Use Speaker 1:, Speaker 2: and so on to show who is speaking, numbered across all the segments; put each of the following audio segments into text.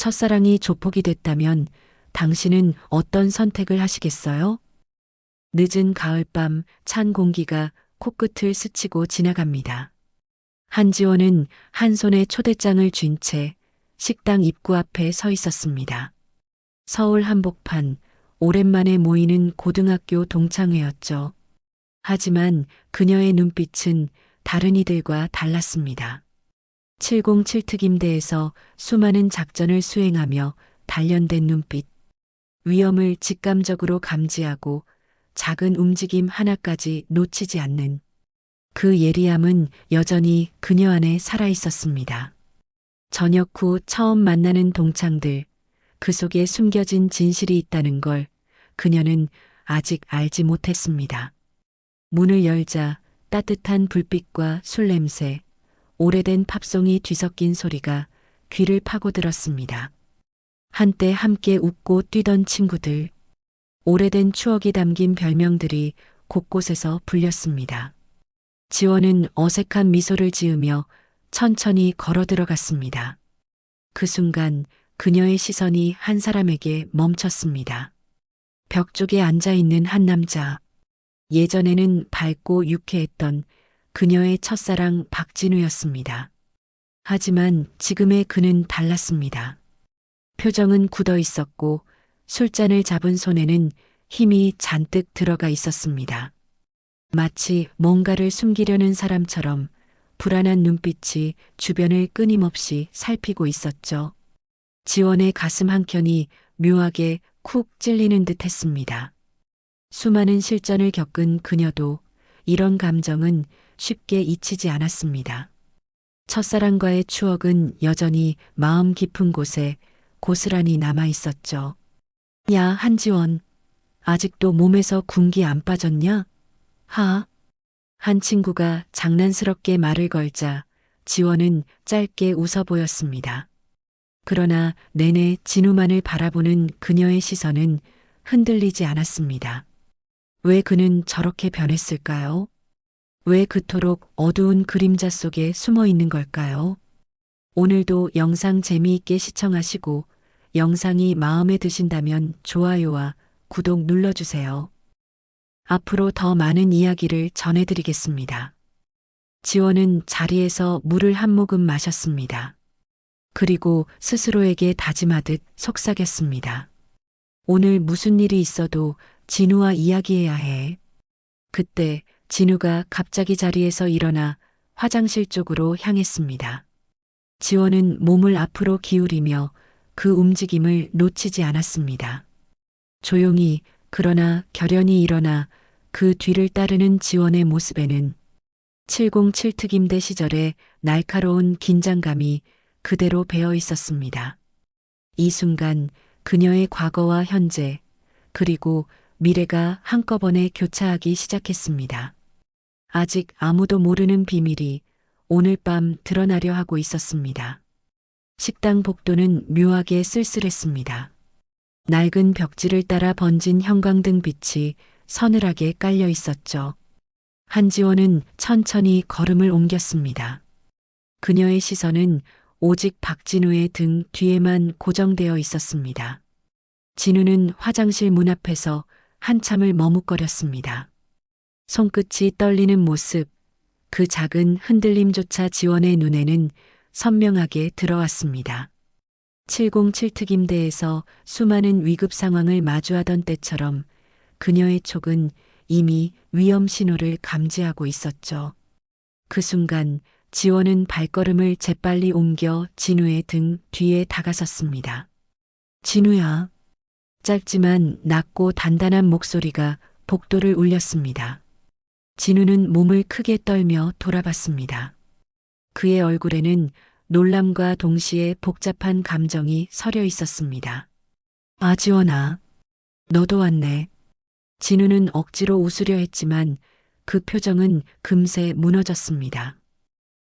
Speaker 1: 첫사랑이 조폭이 됐다면 당신은 어떤 선택을 하시겠어요? 늦은 가을밤 찬 공기가 코끝을 스치고 지나갑니다. 한지원은 한 손에 초대장을 쥔 채 식당 입구 앞에 서 있었습니다. 서울 한복판, 오랜만에 모이는 고등학교 동창회였죠. 하지만 그녀의 눈빛은 다른 이들과 달랐습니다. 707 특임대에서 수많은 작전을 수행하며 단련된 눈빛, 위험을 직감적으로 감지하고 작은 움직임 하나까지 놓치지 않는 그 예리함은 여전히 그녀 안에 살아 있었습니다. 저녁 후 처음 만나는 동창들, 그 속에 숨겨진 진실이 있다는 걸 그녀는 아직 알지 못했습니다. 문을 열자 따뜻한 불빛과 술 냄새, 오래된 팝송이 뒤섞인 소리가 귀를 파고들었습니다. 한때 함께 웃고 뛰던 친구들, 오래된 추억이 담긴 별명들이 곳곳에서 불렸습니다. 지원은 어색한 미소를 지으며 천천히 걸어 들어갔습니다. 그 순간 그녀의 시선이 한 사람에게 멈췄습니다. 벽 쪽에 앉아 있는 한 남자. 예전에는 밝고 유쾌했던 그녀의 첫사랑 박진우였습니다. 하지만 지금의 그는 달랐습니다. 표정은 굳어 있었고 술잔을 잡은 손에는 힘이 잔뜩 들어가 있었습니다. 마치 뭔가를 숨기려는 사람처럼 불안한 눈빛이 주변을 끊임없이 살피고 있었죠. 지원의 가슴 한켠이 묘하게 쿡 찔리는 듯 했습니다. 수많은 실전을 겪은 그녀도 이런 감정은 쉽게 잊히지 않았습니다. 첫사랑과의 추억은 여전히 마음 깊은 곳에 고스란히 남아 있었죠. 야, 한지원. 아직도 몸에서 군기 안 빠졌냐? 한 친구가 장난스럽게 말을 걸자 지원은 짧게 웃어 보였습니다. 그러나 내내 진우만을 바라보는 그녀의 시선은 흔들리지 않았습니다. 왜 그는 저렇게 변했을까요? 왜 그토록 어두운 그림자 속에 숨어 있는 걸까요? 오늘도 영상 재미있게 시청하시고 영상이 마음에 드신다면 좋아요와 구독 눌러주세요. 앞으로 더 많은 이야기를 전해드리겠습니다. 지원은 자리에서 물을 한 모금 마셨습니다. 그리고 스스로에게 다짐하듯 속삭였습니다. 오늘 무슨 일이 있어도 진우와 이야기해야 해. 그때 진우가 갑자기 자리에서 일어나 화장실 쪽으로 향했습니다. 지원은 몸을 앞으로 기울이며 그 움직임을 놓치지 않았습니다. 조용히 그러나 결연히 일어나 그 뒤를 따르는 지원의 모습에는 707 특임대 시절의 날카로운 긴장감이 그대로 배어 있었습니다. 이 순간 그녀의 과거와 현재 그리고 미래가 한꺼번에 교차하기 시작했습니다. 아직 아무도 모르는 비밀이 오늘 밤 드러나려 하고 있었습니다. 식당 복도는 묘하게 쓸쓸했습니다. 낡은 벽지를 따라 번진 형광등 빛이 서늘하게 깔려 있었죠. 한지원은 천천히 걸음을 옮겼습니다. 그녀의 시선은 오직 박진우의 등 뒤에만 고정되어 있었습니다. 진우는 화장실 문 앞에서 한참을 머뭇거렸습니다. 손끝이 떨리는 모습, 그 작은 흔들림조차 지원의 눈에는 선명하게 들어왔습니다. 707 특임대에서 수많은 위급 상황을 마주하던 때처럼 그녀의 촉은 이미 위험 신호를 감지하고 있었죠. 그 순간 지원은 발걸음을 재빨리 옮겨 진우의 등 뒤에 다가섰습니다. 진우야. 짧지만 낮고 단단한 목소리가 복도를 울렸습니다. 진우는 몸을 크게 떨며 돌아봤습니다. 그의 얼굴에는 놀람과 동시에 복잡한 감정이 서려 있었습니다. 아, 지원아. 너도 왔네. 진우는 억지로 웃으려 했지만 그 표정은 금세 무너졌습니다.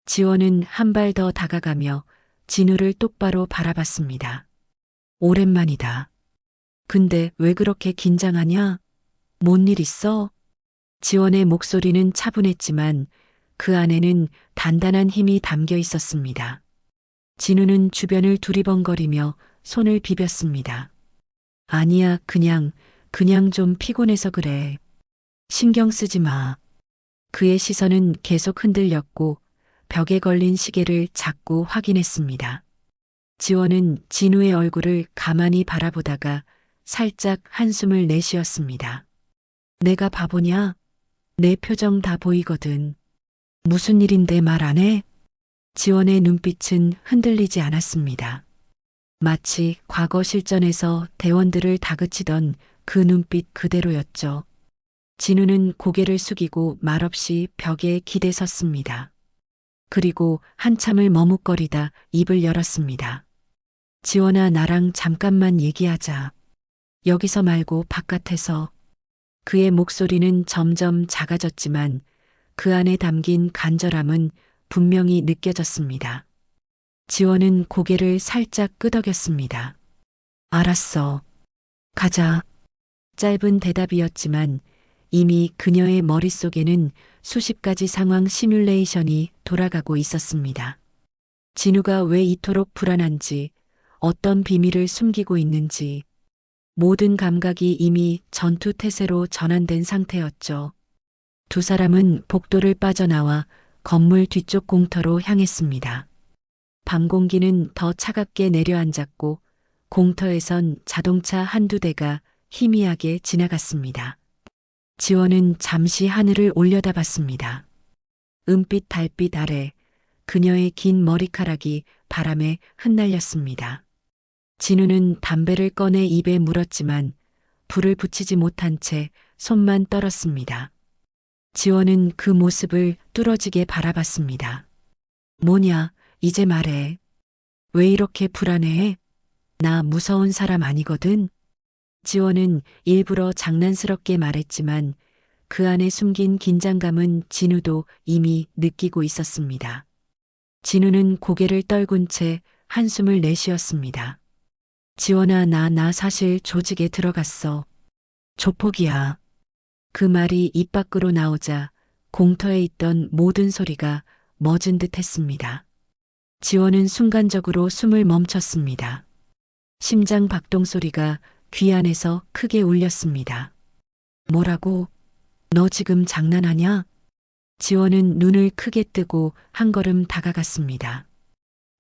Speaker 1: 지원은 한 발 더 다가가며 진우를 똑바로 바라봤습니다. 오랜만이다. 근데 왜 그렇게 긴장하냐? 뭔 일 있어? 지원의 목소리는 차분했지만 그 안에는 단단한 힘이 담겨 있었습니다. 진우는 주변을 두리번거리며 손을 비볐습니다. 아니야, 그냥 좀 피곤해서 그래. 신경 쓰지 마. 그의 시선은 계속 흔들렸고 벽에 걸린 시계를 자꾸 확인했습니다. 지원은 진우의 얼굴을 가만히 바라보다가 살짝 한숨을 내쉬었습니다. 내가 바보냐? 내 표정 다 보이거든. 무슨 일인데 말 안 해? 지원의 눈빛은 흔들리지 않았습니다. 마치 과거 실전에서 대원들을 다그치던 그 눈빛 그대로였죠. 진우는 고개를 숙이고 말없이 벽에 기대 섰습니다. 그리고 한참을 머뭇거리다 입을 열었습니다. 지원아, 나랑 잠깐만 얘기하자. 여기서 말고 바깥에서. 그의 목소리는 점점 작아졌지만 그 안에 담긴 간절함은 분명히 느껴졌습니다. 지원은 고개를 살짝 끄덕였습니다. 알았어. 가자. 짧은 대답이었지만 이미 그녀의 머릿속에는 수십 가지 상황 시뮬레이션이 돌아가고 있었습니다. 진우가 왜 이토록 불안한지, 어떤 비밀을 숨기고 있는지, 모든 감각이 이미 전투 태세로 전환된 상태였죠. 두 사람은 복도를 빠져나와 건물 뒤쪽 공터로 향했습니다. 밤 공기는 더 차갑게 내려앉았고 공터에선 자동차 한두 대가 희미하게 지나갔습니다. 지원은 잠시 하늘을 올려다봤습니다. 은빛 달빛 아래 그녀의 긴 머리카락이 바람에 흩날렸습니다. 진우는 담배를 꺼내 입에 물었지만 불을 붙이지 못한 채 손만 떨었습니다. 지원은 그 모습을 뚫어지게 바라봤습니다. 뭐냐, 이제 말해. 왜 이렇게 불안해? 나 무서운 사람 아니거든. 지원은 일부러 장난스럽게 말했지만 그 안에 숨긴 긴장감은 진우도 이미 느끼고 있었습니다. 진우는 고개를 떨군 채 한숨을 내쉬었습니다. 지원아, 나 사실 조직에 들어갔어. 조폭이야. 그 말이 입 밖으로 나오자 공터에 있던 모든 소리가 멎은 듯 했습니다. 지원은 순간적으로 숨을 멈췄습니다. 심장 박동 소리가 귀 안에서 크게 울렸습니다. 뭐라고? 너 지금 장난하냐? 지원은 눈을 크게 뜨고 한 걸음 다가갔습니다.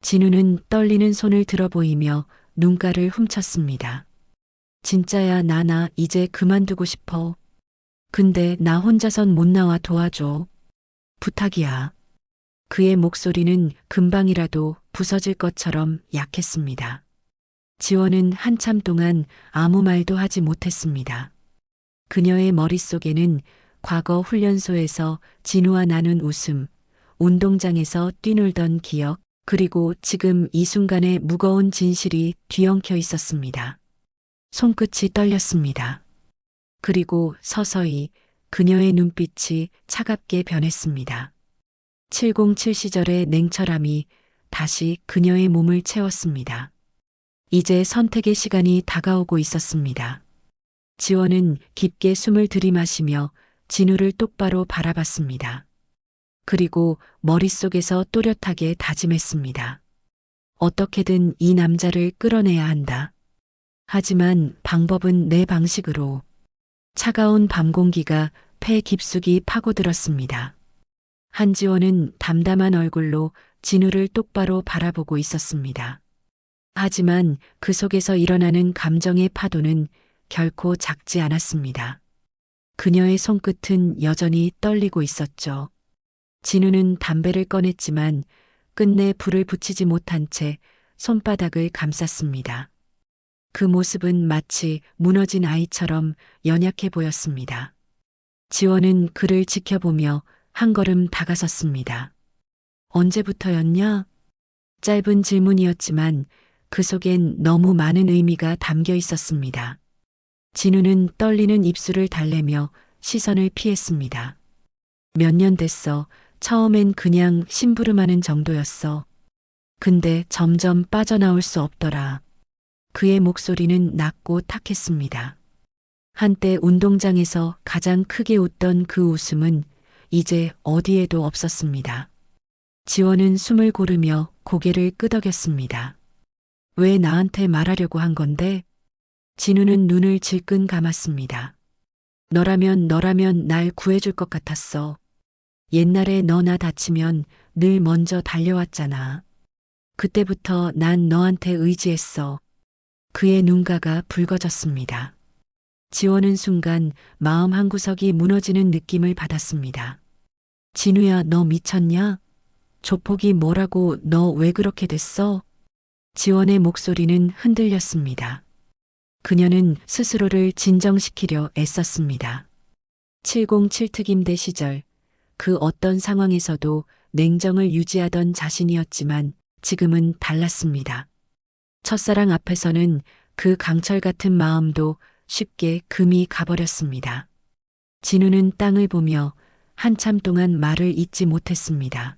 Speaker 1: 진우는 떨리는 손을 들어 보이며 눈가를 훔쳤습니다. 진짜야, 나 이제 그만두고 싶어. 근데 나 혼자선 못 나와 도와줘. 부탁이야. 그의 목소리는 금방이라도 부서질 것처럼 약했습니다. 지원은 한참 동안 아무 말도 하지 못했습니다. 그녀의 머릿속에는 과거 훈련소에서 진우와 나눈 웃음, 운동장에서 뛰놀던 기억, 그리고 지금 이 순간의 무거운 진실이 뒤엉켜 있었습니다. 손끝이 떨렸습니다. 그리고 서서히 그녀의 눈빛이 차갑게 변했습니다. 707 시절의 냉철함이 다시 그녀의 몸을 채웠습니다. 이제 선택의 시간이 다가오고 있었습니다. 지원은 깊게 숨을 들이마시며 진우를 똑바로 바라봤습니다. 그리고 머릿속에서 또렷하게 다짐했습니다. 어떻게든 이 남자를 끌어내야 한다. 하지만 방법은 내 방식으로. 차가운 밤 공기가 폐 깊숙이 파고들었습니다. 한지원은 담담한 얼굴로 진우를 똑바로 바라보고 있었습니다. 하지만 그 속에서 일어나는 감정의 파도는 결코 작지 않았습니다. 그녀의 손끝은 여전히 떨리고 있었죠. 진우는 담배를 꺼냈지만 끝내 불을 붙이지 못한 채 손바닥을 감쌌습니다. 그 모습은 마치 무너진 아이처럼 연약해 보였습니다. 지원은 그를 지켜보며 한 걸음 다가섰습니다. 언제부터였냐? 짧은 질문이었지만 그 속엔 너무 많은 의미가 담겨 있었습니다. 진우는 떨리는 입술을 달래며 시선을 피했습니다. 몇 년 됐어. 처음엔 그냥 심부름하는 정도였어. 근데 점점 빠져나올 수 없더라. 그의 목소리는 낮고 탁했습니다. 한때 운동장에서 가장 크게 웃던 그 웃음은 이제 어디에도 없었습니다. 지원은 숨을 고르며 고개를 끄덕였습니다. 왜 나한테 말하려고 한 건데? 진우는 눈을 질끈 감았습니다. 너라면 날 구해줄 것 같았어. 옛날에 너 나 다치면 늘 먼저 달려왔잖아. 그때부터 난 너한테 의지했어. 그의 눈가가 붉어졌습니다. 지원은 순간 마음 한구석이 무너지는 느낌을 받았습니다. 진우야, 너 미쳤냐? 조폭이 뭐라고 너 왜 그렇게 됐어? 지원의 목소리는 흔들렸습니다. 그녀는 스스로를 진정시키려 애썼습니다. 707 특임대 시절 그 어떤 상황에서도 냉정을 유지하던 자신이었지만 지금은 달랐습니다. 첫사랑 앞에서는 그 강철 같은 마음도 쉽게 금이 가버렸습니다. 진우는 땅을 보며 한참 동안 말을 잇지 못했습니다.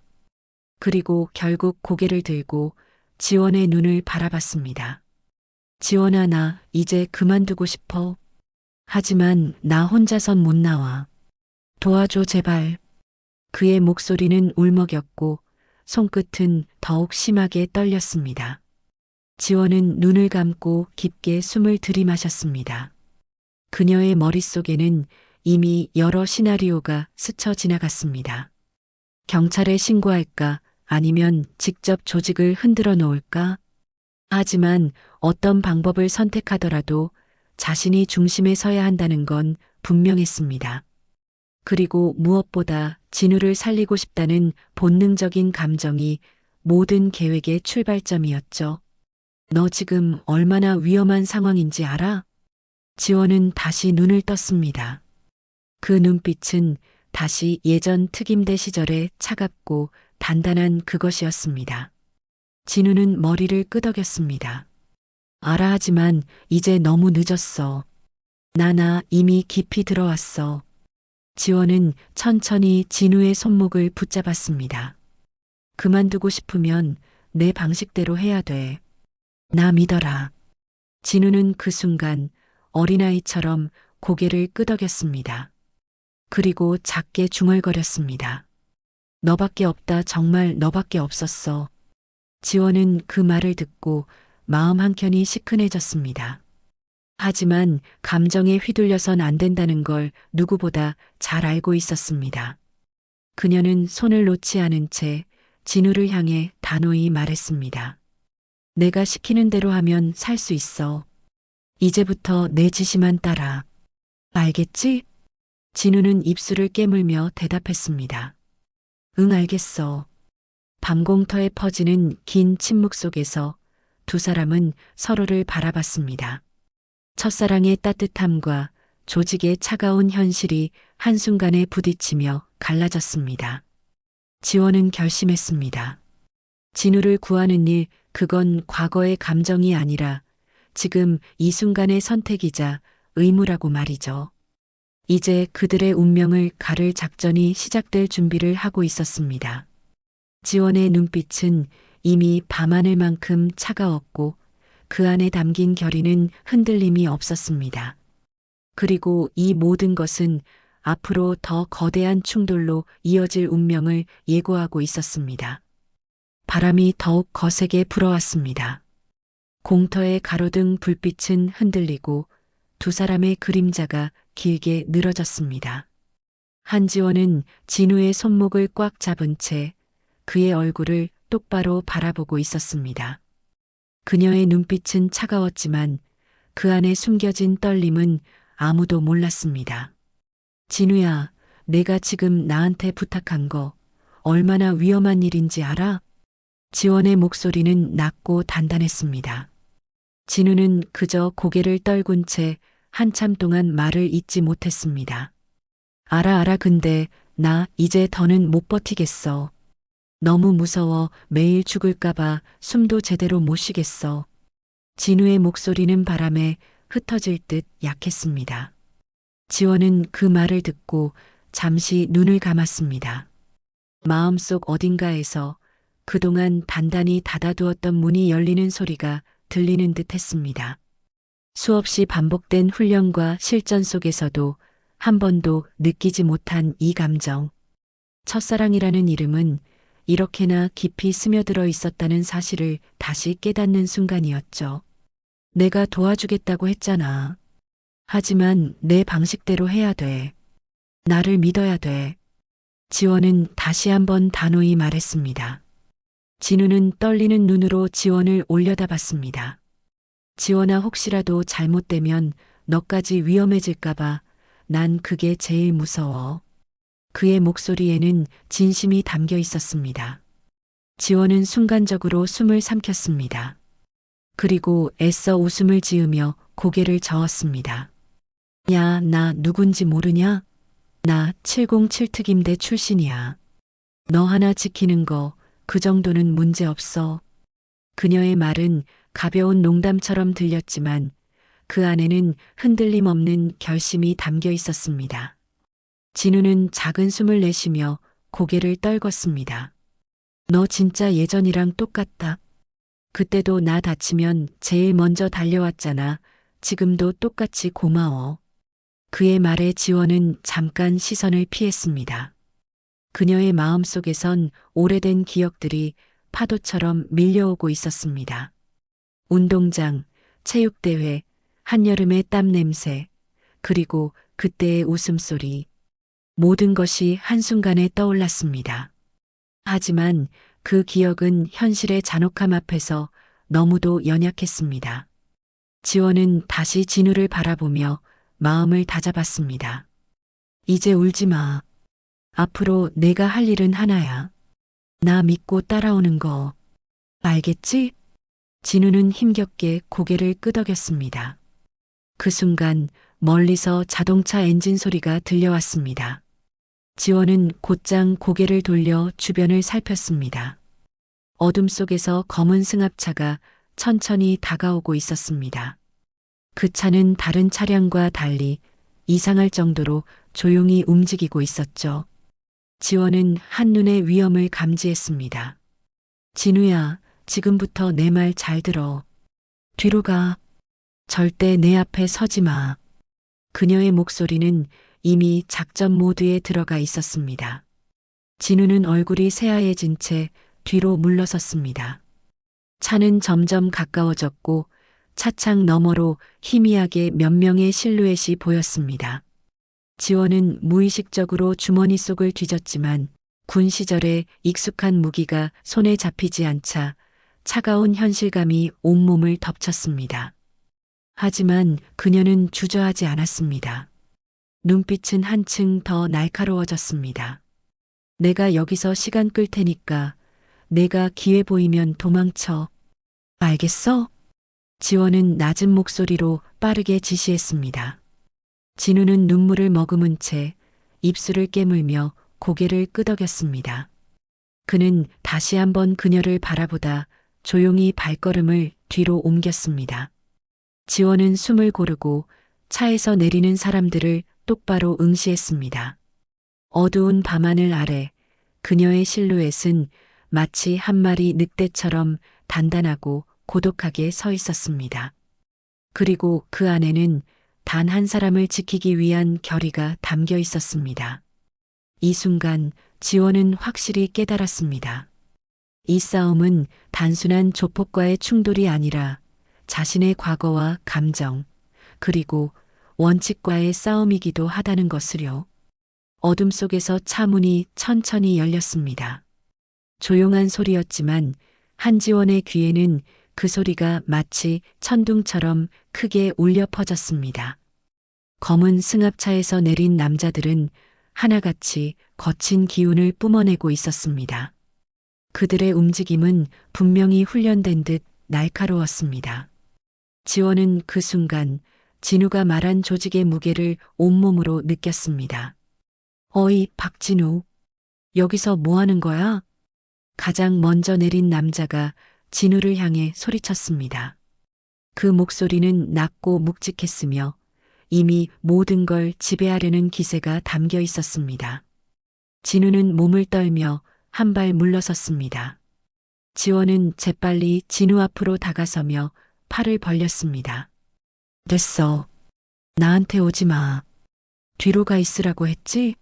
Speaker 1: 그리고 결국 고개를 들고 지원의 눈을 바라봤습니다. 지원아, 나 이제 그만두고 싶어. 하지만 나 혼자선 못 나와. 도와줘, 제발. 그의 목소리는 울먹였고 손끝은 더욱 심하게 떨렸습니다. 지원은 눈을 감고 깊게 숨을 들이마셨습니다. 그녀의 머릿속에는 이미 여러 시나리오가 스쳐 지나갔습니다. 경찰에 신고할까? 아니면 직접 조직을 흔들어 놓을까? 하지만 어떤 방법을 선택하더라도 자신이 중심에 서야 한다는 건 분명했습니다. 그리고 무엇보다 진우를 살리고 싶다는 본능적인 감정이 모든 계획의 출발점이었죠. 너 지금 얼마나 위험한 상황인지 알아? 지원은 다시 눈을 떴습니다. 그 눈빛은 다시 예전 특임대 시절의 차갑고 단단한 그것이었습니다. 진우는 머리를 끄덕였습니다. 알아, 하지만 이제 너무 늦었어. 나나 이미 깊이 들어왔어. 지원은 천천히 진우의 손목을 붙잡았습니다. 그만두고 싶으면 내 방식대로 해야 돼. 나 믿어라. 진우는 그 순간 어린아이처럼 고개를 끄덕였습니다. 그리고 작게 중얼거렸습니다. 너밖에 없다, 정말 너밖에 없었어. 지원은 그 말을 듣고 마음 한켠이 시큰해졌습니다. 하지만 감정에 휘둘려선 안 된다는 걸 누구보다 잘 알고 있었습니다. 그녀는 손을 놓지 않은 채 진우를 향해 단호히 말했습니다. 내가 시키는 대로 하면 살 수 있어. 이제부터 내 지시만 따라. 알겠지? 진우는 입술을 깨물며 대답했습니다. 응, 알겠어. 밤공터에 퍼지는 긴 침묵 속에서 두 사람은 서로를 바라봤습니다. 첫사랑의 따뜻함과 조직의 차가운 현실이 한순간에 부딪히며 갈라졌습니다. 지원은 결심했습니다. 진우를 구하는 일, 그건 과거의 감정이 아니라 지금 이 순간의 선택이자 의무라고 말이죠. 이제 그들의 운명을 가를 작전이 시작될 준비를 하고 있었습니다. 지원의 눈빛은 이미 밤하늘만큼 차가웠고 그 안에 담긴 결의는 흔들림이 없었습니다. 그리고 이 모든 것은 앞으로 더 거대한 충돌로 이어질 운명을 예고하고 있었습니다. 바람이 더욱 거세게 불어왔습니다. 공터의 가로등 불빛은 흔들리고 두 사람의 그림자가 길게 늘어졌습니다. 한지원은 진우의 손목을 꽉 잡은 채 그의 얼굴을 똑바로 바라보고 있었습니다. 그녀의 눈빛은 차가웠지만 그 안에 숨겨진 떨림은 아무도 몰랐습니다. 진우야, 내가 지금 나한테 부탁한 거 얼마나 위험한 일인지 알아? 지원의 목소리는 낮고 단단했습니다. 진우는 그저 고개를 떨군 채 한참 동안 말을 잇지 못했습니다. 알아, 근데 나 이제 더는 못 버티겠어. 너무 무서워. 매일 죽을까봐 숨도 제대로 못 쉬겠어. 진우의 목소리는 바람에 흩어질 듯 약했습니다. 지원은 그 말을 듣고 잠시 눈을 감았습니다. 마음속 어딘가에서 그동안 단단히 닫아두었던 문이 열리는 소리가 들리는 듯 했습니다. 수없이 반복된 훈련과 실전 속에서도 한 번도 느끼지 못한 이 감정. 첫사랑이라는 이름은 이렇게나 깊이 스며들어 있었다는 사실을 다시 깨닫는 순간이었죠. 내가 도와주겠다고 했잖아. 하지만 내 방식대로 해야 돼. 나를 믿어야 돼. 지원은 다시 한번 단호히 말했습니다. 진우는 떨리는 눈으로 지원을 올려다봤습니다. 지원아, 혹시라도 잘못되면 너까지 위험해질까봐 난 그게 제일 무서워. 그의 목소리에는 진심이 담겨 있었습니다. 지원은 순간적으로 숨을 삼켰습니다. 그리고 애써 웃음을 지으며 고개를 저었습니다. 야, 나 누군지 모르냐? 나 707특임대 출신이야. 너 하나 지키는 거 그 정도는 문제 없어. 그녀의 말은 가벼운 농담처럼 들렸지만 그 안에는 흔들림 없는 결심이 담겨 있었습니다. 진우는 작은 숨을 내쉬며 고개를 떨궜습니다. 너 진짜 예전이랑 똑같다. 그때도 나 다치면 제일 먼저 달려왔잖아. 지금도 똑같이 고마워. 그의 말에 지원은 잠깐 시선을 피했습니다. 그녀의 마음속에선 오래된 기억들이 파도처럼 밀려오고 있었습니다. 운동장, 체육대회, 한여름의 땀 냄새, 그리고 그때의 웃음소리. 모든 것이 한순간에 떠올랐습니다. 하지만 그 기억은 현실의 잔혹함 앞에서 너무도 연약했습니다. 지원은 다시 진우를 바라보며 마음을 다잡았습니다. 이제 울지 마. 앞으로 내가 할 일은 하나야. 나 믿고 따라오는 거. 알겠지? 진우는 힘겹게 고개를 끄덕였습니다. 그 순간 멀리서 자동차 엔진 소리가 들려왔습니다. 지원은 곧장 고개를 돌려 주변을 살폈습니다. 어둠 속에서 검은 승합차가 천천히 다가오고 있었습니다. 그 차는 다른 차량과 달리 이상할 정도로 조용히 움직이고 있었죠. 지원은 한눈에 위험을 감지했습니다. 진우야, 지금부터 내 말 잘 들어. 뒤로 가. 절대 내 앞에 서지 마. 그녀의 목소리는 이미 작전 모드에 들어가 있었습니다. 진우는 얼굴이 새하얘진 채 뒤로 물러섰습니다. 차는 점점 가까워졌고 차창 너머로 희미하게 몇 명의 실루엣이 보였습니다. 지원은 무의식적으로 주머니 속을 뒤졌지만 군 시절의 익숙한 무기가 손에 잡히지 않자 차가운 현실감이 온몸을 덮쳤습니다. 하지만 그녀는 주저하지 않았습니다. 눈빛은 한층 더 날카로워졌습니다. 내가 여기서 시간 끌 테니까 내가 기회 보이면 도망쳐. 알겠어? 지원은 낮은 목소리로 빠르게 지시했습니다. 진우는 눈물을 머금은 채 입술을 깨물며 고개를 끄덕였습니다. 그는 다시 한번 그녀를 바라보다 조용히 발걸음을 뒤로 옮겼습니다. 지원은 숨을 고르고 차에서 내리는 사람들을 똑바로 응시했습니다. 어두운 밤하늘 아래 그녀의 실루엣은 마치 한 마리 늑대처럼 단단하고 고독하게 서 있었습니다. 그리고 그 안에는 단 한 사람을 지키기 위한 결의가 담겨 있었습니다. 이 순간 지원은 확실히 깨달았습니다. 이 싸움은 단순한 조폭과의 충돌이 아니라 자신의 과거와 감정, 그리고 원칙과의 싸움이기도 하다는 것을요. 어둠 속에서 차 문이 천천히 열렸습니다. 조용한 소리였지만 한지원의 귀에는 그 소리가 마치 천둥처럼 크게 울려 퍼졌습니다. 검은 승합차에서 내린 남자들은 하나같이 거친 기운을 뿜어내고 있었습니다. 그들의 움직임은 분명히 훈련된 듯 날카로웠습니다. 지원은 그 순간 진우가 말한 조직의 무게를 온몸으로 느꼈습니다. 어이, 박진우. 여기서 뭐 하는 거야? 가장 먼저 내린 남자가 진우를 향해 소리쳤습니다. 그 목소리는 낮고 묵직했으며 이미 모든 걸 지배하려는 기세가 담겨 있었습니다. 진우는 몸을 떨며 한 발 물러섰습니다. 지원은 재빨리 진우 앞으로 다가서며 팔을 벌렸습니다. 됐어. 나한테 오지 마. 뒤로 가 있으라고 했지?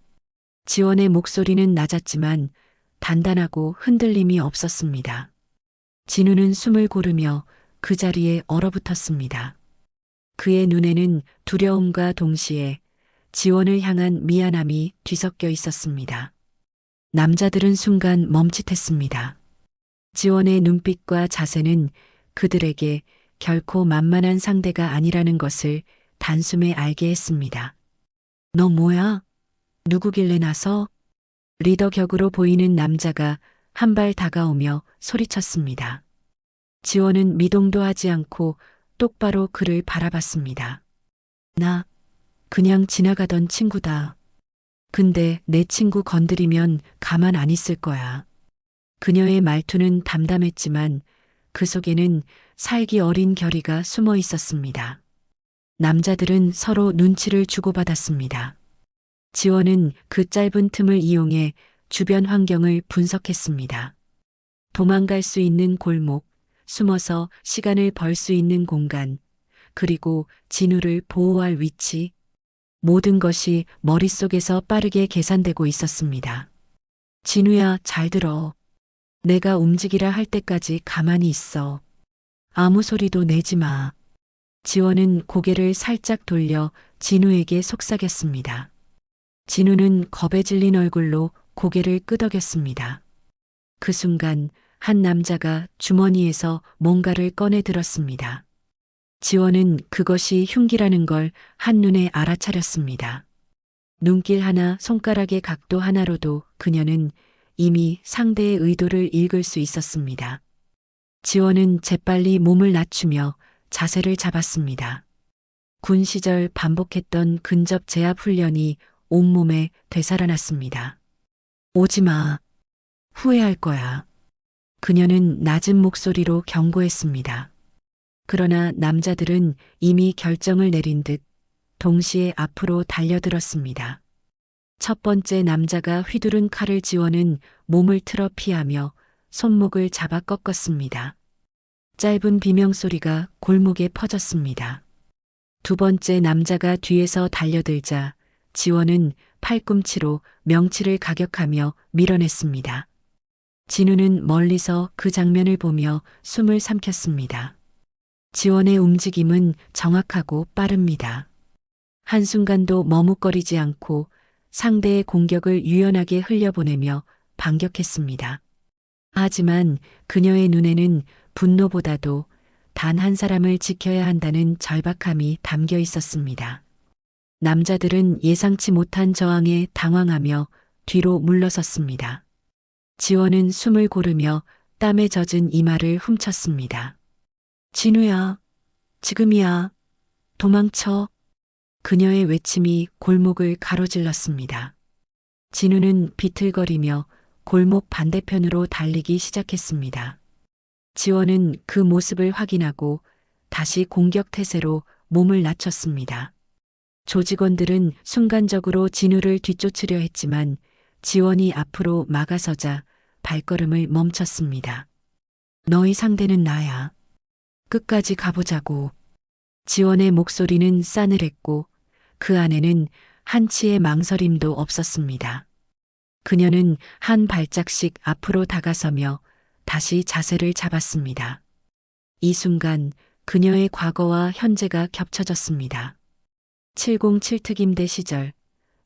Speaker 1: 지원의 목소리는 낮았지만 단단하고 흔들림이 없었습니다. 진우는 숨을 고르며 그 자리에 얼어붙었습니다. 그의 눈에는 두려움과 동시에 지원을 향한 미안함이 뒤섞여 있었습니다. 남자들은 순간 멈칫했습니다. 지원의 눈빛과 자세는 그들에게 결코 만만한 상대가 아니라는 것을 단숨에 알게 했습니다. 너 뭐야? 누구길래 나서? 리더 격으로 보이는 남자가 한 발 다가오며 소리쳤습니다. 지원은 미동도 하지 않고 똑바로 그를 바라봤습니다. 나 그냥 지나가던 친구다. 근데 내 친구 건드리면 가만 안 있을 거야. 그녀의 말투는 담담했지만 그 속에는 살기 어린 결의가 숨어 있었습니다. 남자들은 서로 눈치를 주고받았습니다. 지원은 그 짧은 틈을 이용해 주변 환경을 분석했습니다. 도망갈 수 있는 골목, 숨어서 시간을 벌 수 있는 공간, 그리고 진우를 보호할 위치, 모든 것이 머릿속에서 빠르게 계산되고 있었습니다. 진우야, 잘 들어. 내가 움직이라 할 때까지 가만히 있어. 아무 소리도 내지 마. 지원은 고개를 살짝 돌려 진우에게 속삭였습니다. 진우는 겁에 질린 얼굴로 고개를 끄덕였습니다. 그 순간 한 남자가 주머니에서 뭔가를 꺼내 들었습니다. 지원은 그것이 흉기라는 걸 한눈에 알아차렸습니다. 눈길 하나, 손가락의 각도 하나로도 그녀는 이미 상대의 의도를 읽을 수 있었습니다. 지원은 재빨리 몸을 낮추며 자세를 잡았습니다. 군 시절 반복했던 근접 제압 훈련이 온몸에 되살아났습니다. 오지 마. 후회할 거야. 그녀는 낮은 목소리로 경고했습니다. 그러나 남자들은 이미 결정을 내린 듯 동시에 앞으로 달려들었습니다. 첫 번째 남자가 휘두른 칼을 지원은 몸을 틀어 피하며 손목을 잡아 꺾었습니다. 짧은 비명소리가 골목에 퍼졌습니다. 두 번째 남자가 뒤에서 달려들자 지원은 팔꿈치로 명치를 가격하며 밀어냈습니다. 진우는 멀리서 그 장면을 보며 숨을 삼켰습니다. 지원의 움직임은 정확하고 빠릅니다. 한순간도 머뭇거리지 않고 상대의 공격을 유연하게 흘려보내며 반격했습니다. 하지만 그녀의 눈에는 분노보다도 단 한 사람을 지켜야 한다는 절박함이 담겨 있었습니다. 남자들은 예상치 못한 저항에 당황하며 뒤로 물러섰습니다. 지원은 숨을 고르며 땀에 젖은 이마를 훔쳤습니다. 진우야, 지금이야, 도망쳐. 그녀의 외침이 골목을 가로질렀습니다. 진우는 비틀거리며 골목 반대편으로 달리기 시작했습니다. 지원은 그 모습을 확인하고 다시 공격 태세로 몸을 낮췄습니다. 조직원들은 순간적으로 진우를 뒤쫓으려 했지만 지원이 앞으로 막아서자 발걸음을 멈췄습니다. 너희 상대는 나야. 끝까지 가보자고. 지원의 목소리는 싸늘했고 그 안에는 한치의 망설임도 없었습니다. 그녀는 한 발짝씩 앞으로 다가서며 다시 자세를 잡았습니다. 이 순간 그녀의 과거와 현재가 겹쳐졌습니다. 707 특임대 시절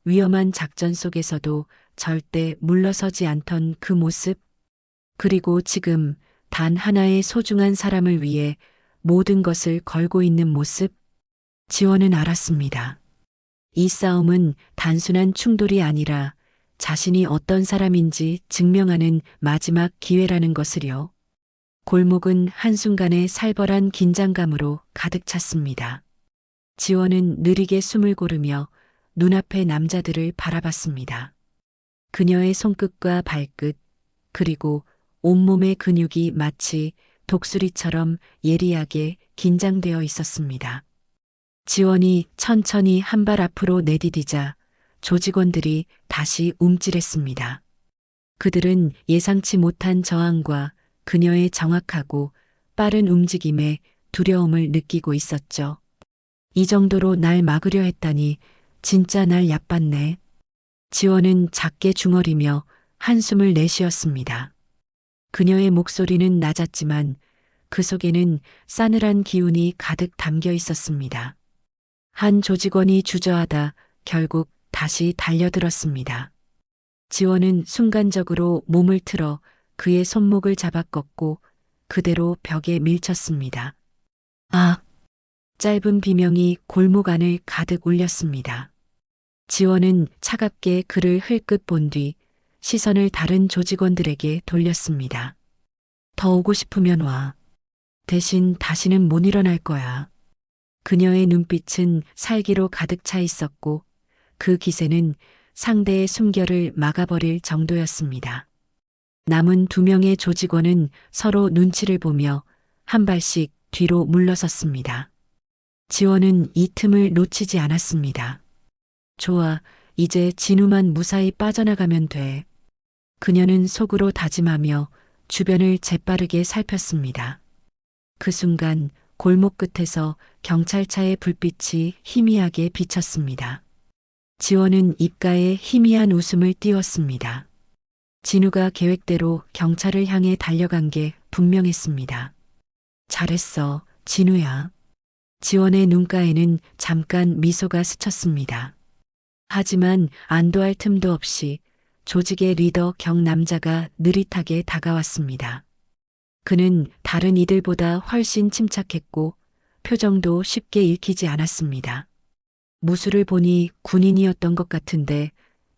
Speaker 1: 위험한 작전 속에서도 절대 물러서지 않던 그 모습, 그리고 지금 단 하나의 소중한 사람을 위해 모든 것을 걸고 있는 모습, 지원은 알았습니다. 이 싸움은 단순한 충돌이 아니라 자신이 어떤 사람인지 증명하는 마지막 기회라는 것을요. 골목은 한순간에 살벌한 긴장감으로 가득 찼습니다. 지원은 느리게 숨을 고르며 눈앞의 남자들을 바라봤습니다. 그녀의 손끝과 발끝, 그리고 온몸의 근육이 마치 독수리처럼 예리하게 긴장되어 있었습니다. 지원이 천천히 한 발 앞으로 내디디자 조직원들이 다시 움찔했습니다. 그들은 예상치 못한 저항과 그녀의 정확하고 빠른 움직임에 두려움을 느끼고 있었죠. 이 정도로 날 막으려 했다니 진짜 날 얕봤네. 지원은 작게 중얼이며 한숨을 내쉬었습니다. 그녀의 목소리는 낮았지만 그 속에는 싸늘한 기운이 가득 담겨 있었습니다. 한 조직원이 주저하다 결국 다시 달려들었습니다. 지원은 순간적으로 몸을 틀어 그의 손목을 잡아 꺾고 그대로 벽에 밀쳤습니다. 아! 짧은 비명이 골목 안을 가득 울렸습니다. 지원은 차갑게 그를 흘끗 본 뒤 시선을 다른 조직원들에게 돌렸습니다. 더 오고 싶으면 와. 대신 다시는 못 일어날 거야. 그녀의 눈빛은 살기로 가득 차 있었고 그 기세는 상대의 숨결을 막아버릴 정도였습니다. 남은 2명의 조직원은 서로 눈치를 보며 한 발씩 뒤로 물러섰습니다. 지원은 이 틈을 놓치지 않았습니다. 좋아, 이제 진우만 무사히 빠져나가면 돼. 그녀는 속으로 다짐하며 주변을 재빠르게 살폈습니다. 그 순간 골목 끝에서 경찰차의 불빛이 희미하게 비쳤습니다. 지원은 입가에 희미한 웃음을 띄웠습니다. 진우가 계획대로 경찰을 향해 달려간 게 분명했습니다. 잘했어, 진우야. 지원의 눈가에는 잠깐 미소가 스쳤습니다. 하지만 안도할 틈도 없이 조직의 리더 경남자가 느릿하게 다가왔습니다. 그는 다른 이들보다 훨씬 침착했고 표정도 쉽게 읽히지 않았습니다. 무술을 보니 군인이었던 것 같은데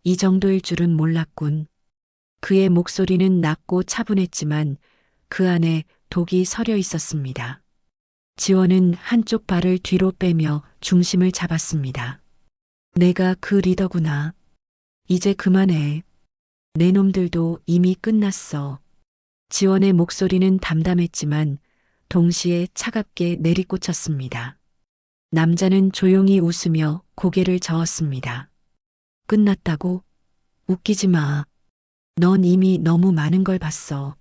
Speaker 1: 이 정도일 줄은 몰랐군. 그의 목소리는 낮고 차분했지만 그 안에 독이 서려 있었습니다. 지원은 한쪽 발을 뒤로 빼며 중심을 잡았습니다. 내가 그 리더구나. 이제 그만해. 내 놈들도 이미 끝났어. 지원의 목소리는 담담했지만 동시에 차갑게 내리꽂혔습니다. 남자는 조용히 웃으며 고개를 저었습니다. 끝났다고? 웃기지 마. 넌 이미 너무 많은 걸 봤어.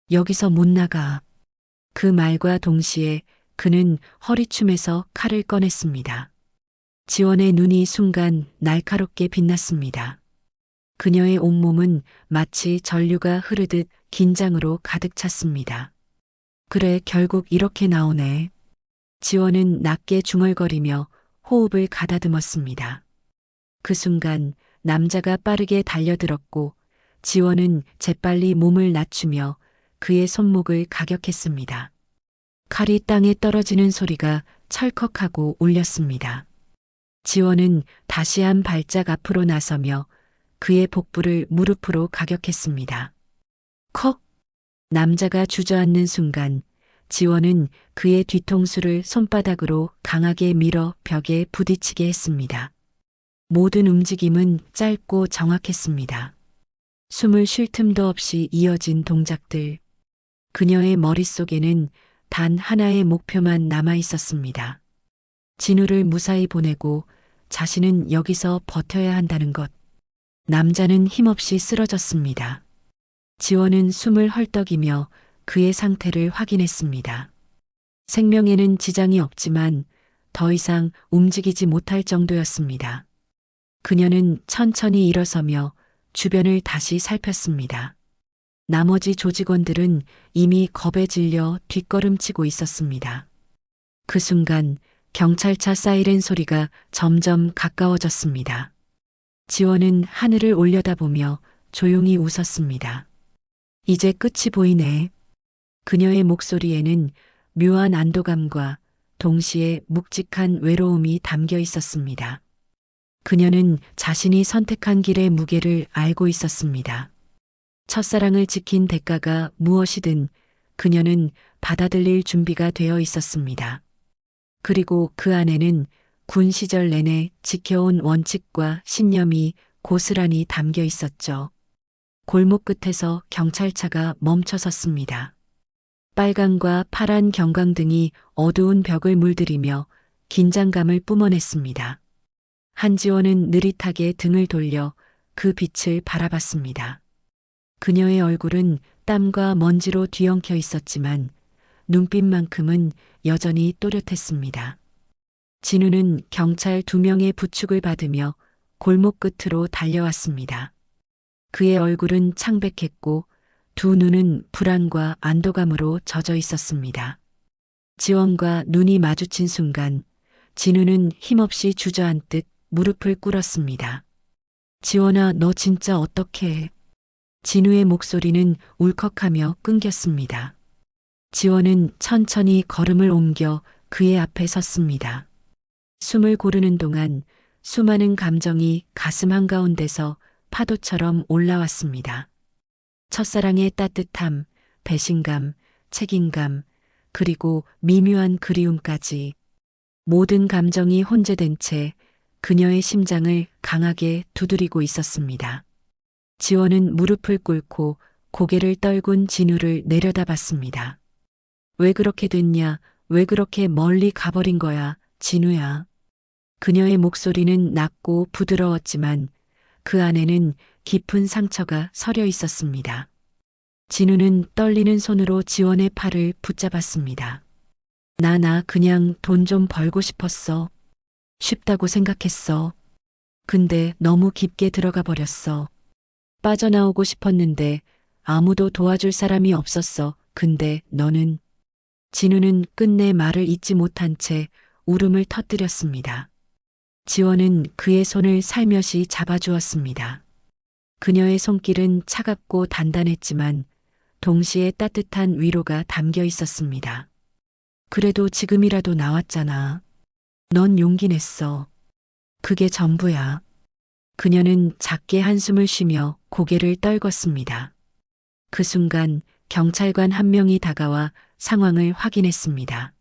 Speaker 1: 여기서 못 나가. 그 말과 동시에 그는 허리춤에서 칼을 꺼냈습니다. 지원의 눈이 순간 날카롭게 빛났습니다. 그녀의 온몸은 마치 전류가 흐르듯 긴장으로 가득 찼습니다. 그래, 결국 이렇게 나오네. 지원은 낮게 중얼거리며 호흡을 가다듬었습니다. 그 순간 남자가 빠르게 달려들었고 지원은 재빨리 몸을 낮추며 그의 손목을 가격했습니다. 칼이 땅에 떨어지는 소리가 철컥하고 울렸습니다. 지원은 다시 한 발짝 앞으로 나서며 그의 복부를 무릎으로 가격했습니다. 컥! 남자가 주저앉는 순간 지원은 그의 뒤통수를 손바닥으로 강하게 밀어 벽에 부딪히게 했습니다. 모든 움직임은 짧고 정확했습니다. 숨을 쉴 틈도 없이 이어진 동작들. 그녀의 머릿속에는 단 하나의 목표만 남아 있었습니다. 진우를 무사히 보내고 자신은 여기서 버텨야 한다는 것. 남자는 힘없이 쓰러졌습니다. 지원은 숨을 헐떡이며 그의 상태를 확인했습니다. 생명에는 지장이 없지만 더 이상 움직이지 못할 정도였습니다. 그녀는 천천히 일어서며 주변을 다시 살폈습니다. 나머지 조직원들은 이미 겁에 질려 뒷걸음치고 있었습니다. 그 순간 경찰차 사이렌 소리가 점점 가까워졌습니다. 지원은 하늘을 올려다보며 조용히 웃었습니다. 이제 끝이 보이네. 그녀의 목소리에는 묘한 안도감과 동시에 묵직한 외로움이 담겨 있었습니다. 그녀는 자신이 선택한 길의 무게를 알고 있었습니다. 첫사랑을 지킨 대가가 무엇이든 그녀는 받아들일 준비가 되어 있었습니다. 그리고 그 안에는 군 시절 내내 지켜온 원칙과 신념이 고스란히 담겨 있었죠. 골목 끝에서 경찰차가 멈춰섰습니다. 빨간과 파란 경광등이 어두운 벽을 물들이며 긴장감을 뿜어냈습니다. 한지원은 느릿하게 등을 돌려 그 빛을 바라봤습니다. 그녀의 얼굴은 땀과 먼지로 뒤엉켜 있었지만 눈빛만큼은 여전히 또렷했습니다. 진우는 경찰 2명의 부축을 받으며 골목 끝으로 달려왔습니다. 그의 얼굴은 창백했고 두 눈은 불안과 안도감으로 젖어 있었습니다. 지원과 눈이 마주친 순간 진우는 힘없이 주저앉듯 무릎을 꿇었습니다. 지원아, 너 진짜 어떻게 해? 진우의 목소리는 울컥하며 끊겼습니다. 지원은 천천히 걸음을 옮겨 그의 앞에 섰습니다. 숨을 고르는 동안 수많은 감정이 가슴 한가운데서 파도처럼 올라왔습니다. 첫사랑의 따뜻함, 배신감, 책임감, 그리고 미묘한 그리움까지 모든 감정이 혼재된 채 그녀의 심장을 강하게 두드리고 있었습니다. 지원은 무릎을 꿇고 고개를 떨군 진우를 내려다봤습니다. 왜 그렇게 됐냐? 왜 그렇게 멀리 가버린 거야, 진우야? 그녀의 목소리는 낮고 부드러웠지만 그 안에는 깊은 상처가 서려 있었습니다. 진우는 떨리는 손으로 지원의 팔을 붙잡았습니다. 나 그냥 돈 좀 벌고 싶었어. 쉽다고 생각했어. 근데 너무 깊게 들어가 버렸어. 빠져나오고 싶었는데 아무도 도와줄 사람이 없었어. 근데 너는... 진우는 끝내 말을 잇지 못한 채 울음을 터뜨렸습니다. 지원은 그의 손을 살며시 잡아주었습니다. 그녀의 손길은 차갑고 단단했지만 동시에 따뜻한 위로가 담겨 있었습니다. 그래도 지금이라도 나왔잖아. 넌 용기 냈어. 그게 전부야. 그녀는 작게 한숨을 쉬며 고개를 떨궜습니다. 그 순간 경찰관 한 명이 다가와 상황을 확인했습니다.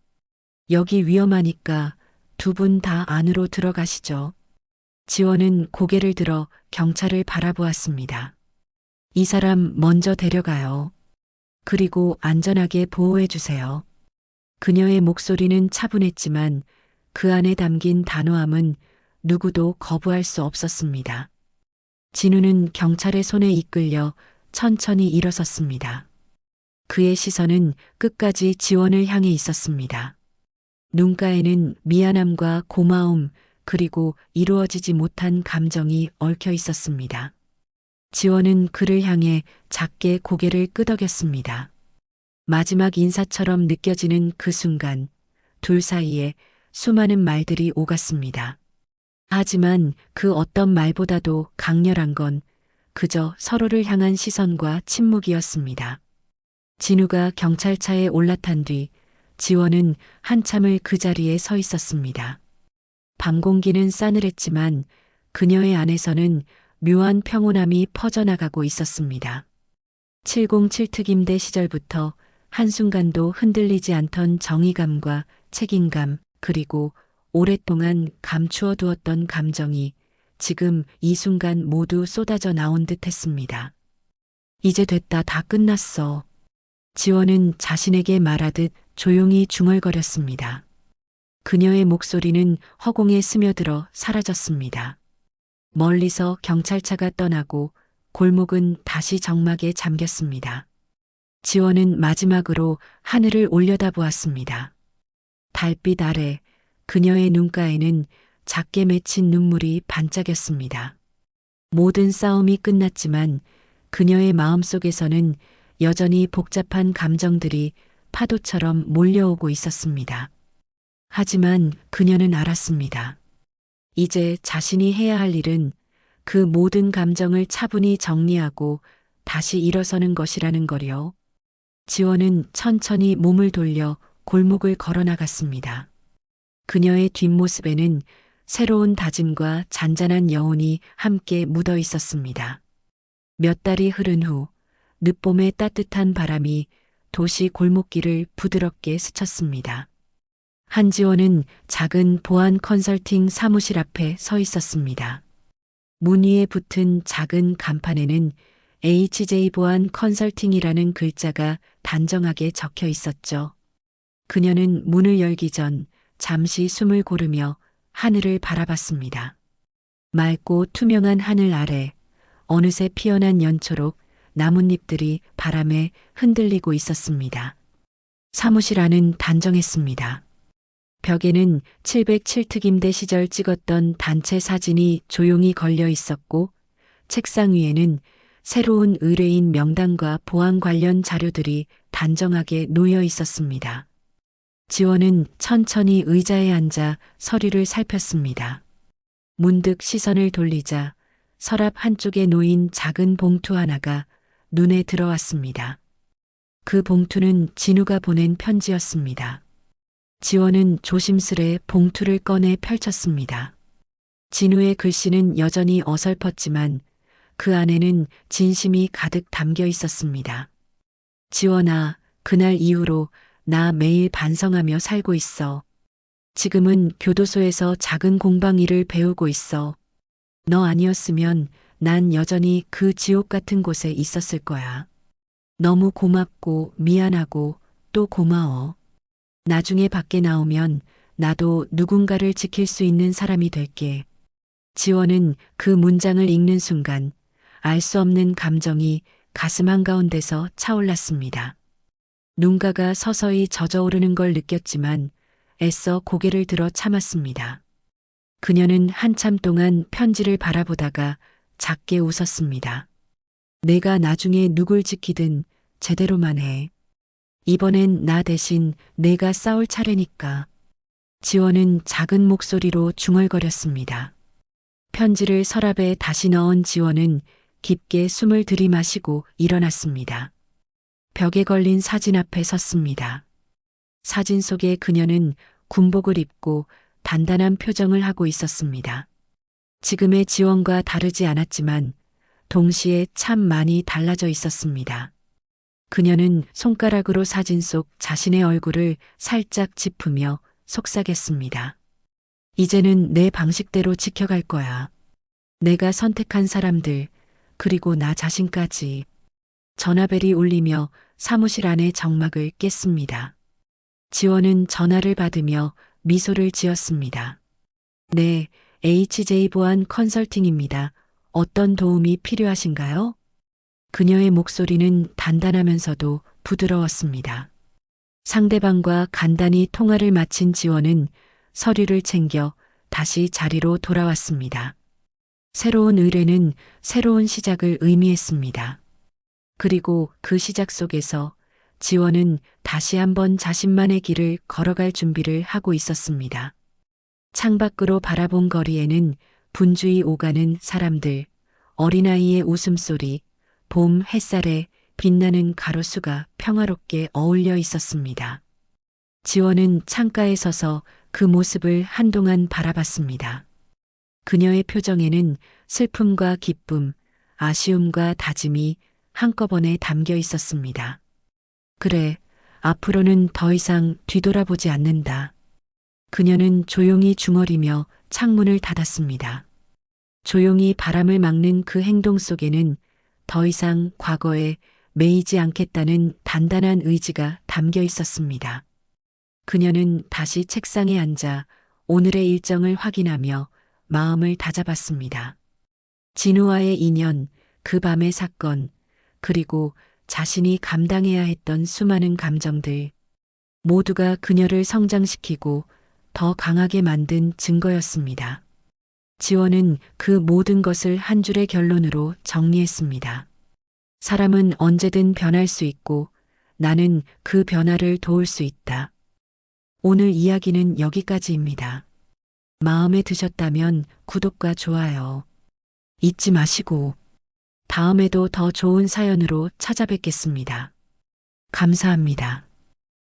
Speaker 1: 여기 위험하니까 두 분 다 안으로 들어가시죠. 지원은 고개를 들어 경찰을 바라보았습니다. 이 사람 먼저 데려가요. 그리고 안전하게 보호해 주세요. 그녀의 목소리는 차분했지만 그 안에 담긴 단호함은 누구도 거부할 수 없었습니다. 진우는 경찰의 손에 이끌려 천천히 일어섰습니다. 그의 시선은 끝까지 지원을 향해 있었습니다. 눈가에는 미안함과 고마움 그리고 이루어지지 못한 감정이 얽혀 있었습니다. 지원은 그를 향해 작게 고개를 끄덕였습니다. 마지막 인사처럼 느껴지는 그 순간 둘 사이에 수많은 말들이 오갔습니다. 하지만 그 어떤 말보다도 강렬한 건 그저 서로를 향한 시선과 침묵이었습니다. 진우가 경찰차에 올라탄 뒤 지원은 한참을 그 자리에 서 있었습니다. 밤 공기는 싸늘했지만 그녀의 안에서는 묘한 평온함이 퍼져나가고 있었습니다. 707 특임대 시절부터 한순간도 흔들리지 않던 정의감과 책임감 그리고 오랫동안 감추어 두었던 감정이 지금 이 순간 모두 쏟아져 나온 듯 했습니다. 이제 됐다, 다 끝났어. 지원은 자신에게 말하듯 조용히 중얼거렸습니다. 그녀의 목소리는 허공에 스며들어 사라졌습니다. 멀리서 경찰차가 떠나고 골목은 다시 정막에 잠겼습니다. 지원은 마지막으로 하늘을 올려다보았습니다. 달빛 아래 그녀의 눈가에는 작게 맺힌 눈물이 반짝였습니다. 모든 싸움이 끝났지만 그녀의 마음속에서는 여전히 복잡한 감정들이 파도처럼 몰려오고 있었습니다. 하지만 그녀는 알았습니다. 이제 자신이 해야 할 일은 그 모든 감정을 차분히 정리하고 다시 일어서는 것이라는 거요. 지원은 천천히 몸을 돌려 골목을 걸어나갔습니다. 그녀의 뒷모습에는 새로운 다짐과 잔잔한 여운이 함께 묻어 있었습니다. 몇 달이 흐른 후 늦봄의 따뜻한 바람이 도시 골목길을 부드럽게 스쳤습니다. 한지원은 작은 보안 컨설팅 사무실 앞에 서 있었습니다. 문 위에 붙은 작은 간판에는 HJ 보안 컨설팅이라는 글자가 단정하게 적혀 있었죠. 그녀는 문을 열기 전 잠시 숨을 고르며 하늘을 바라봤습니다. 맑고 투명한 하늘 아래 어느새 피어난 연초록 나뭇잎들이 바람에 흔들리고 있었습니다. 사무실 안은 단정했습니다. 벽에는 707 특임대 시절 찍었던 단체 사진이 조용히 걸려 있었고 책상 위에는 새로운 의뢰인 명단과 보안 관련 자료들이 단정하게 놓여 있었습니다. 지원은 천천히 의자에 앉아 서류를 살폈습니다. 문득 시선을 돌리자 서랍 한쪽에 놓인 작은 봉투 하나가 눈에 들어왔습니다. 그 봉투는 진우가 보낸 편지였습니다. 지원은 조심스레 봉투를 꺼내 펼쳤습니다. 진우의 글씨는 여전히 어설펐지만 그 안에는 진심이 가득 담겨 있었습니다. 지원아, 그날 이후로 나 매일 반성하며 살고 있어. 지금은 교도소에서 작은 공방 일을 배우고 있어. 너 아니었으면 난 여전히 그 지옥 같은 곳에 있었을 거야. 너무 고맙고 미안하고 또 고마워. 나중에 밖에 나오면 나도 누군가를 지킬 수 있는 사람이 될게. 지원은 그 문장을 읽는 순간 알 수 없는 감정이 가슴 한가운데서 차올랐습니다. 눈가가 서서히 젖어오르는 걸 느꼈지만 애써 고개를 들어 참았습니다. 그녀는 한참 동안 편지를 바라보다가 작게 웃었습니다. 내가 나중에 누굴 지키든 제대로만 해. 이번엔 나 대신 내가 싸울 차례니까. 지원은 작은 목소리로 중얼거렸습니다. 편지를 서랍에 다시 넣은 지원은 깊게 숨을 들이마시고 일어났습니다. 벽에 걸린 사진 앞에 섰습니다. 사진 속의 그녀는 군복을 입고 단단한 표정을 하고 있었습니다. 지금의 지원과 다르지 않았지만 동시에 참 많이 달라져 있었습니다. 그녀는 손가락으로 사진 속 자신의 얼굴을 살짝 짚으며 속삭였습니다. 이제는 내 방식대로 지켜갈 거야. 내가 선택한 사람들, 그리고 나 자신까지. 전화벨이 울리며 사무실 안의 정막을 깼습니다. 지원은 전화를 받으며 미소를 지었습니다. 네, HJ 보안 컨설팅입니다. 어떤 도움이 필요하신가요? 그녀의 목소리는 단단하면서도 부드러웠습니다. 상대방과 간단히 통화를 마친 지원은 서류를 챙겨 다시 자리로 돌아왔습니다. 새로운 의뢰는 새로운 시작을 의미했습니다. 그리고 그 시작 속에서 지원은 다시 한번 자신만의 길을 걸어갈 준비를 하고 있었습니다. 창밖으로 바라본 거리에는 분주히 오가는 사람들, 어린아이의 웃음소리, 봄 햇살에 빛나는 가로수가 평화롭게 어울려 있었습니다. 지원은 창가에 서서 그 모습을 한동안 바라봤습니다. 그녀의 표정에는 슬픔과 기쁨, 아쉬움과 다짐이 한꺼번에 담겨 있었습니다. 그래, 앞으로는 더 이상 뒤돌아보지 않는다. 그녀는 조용히 중얼이며 창문을 닫았습니다. 조용히 바람을 막는 그 행동 속에는 더 이상 과거에 매이지 않겠다는 단단한 의지가 담겨 있었습니다. 그녀는 다시 책상에 앉아 오늘의 일정을 확인하며 마음을 다잡았습니다. 진우와의 인연, 그 밤의 사건, 그리고 자신이 감당해야 했던 수많은 감정들, 모두가 그녀를 성장시키고 더 강하게 만든 증거였습니다. 지원은 그 모든 것을 한 줄의 결론으로 정리했습니다. 사람은 언제든 변할 수 있고 나는 그 변화를 도울 수 있다. 오늘 이야기는 여기까지입니다. 마음에 드셨다면 구독과 좋아요 잊지 마시고 다음에도 더 좋은 사연으로 찾아뵙겠습니다. 감사합니다.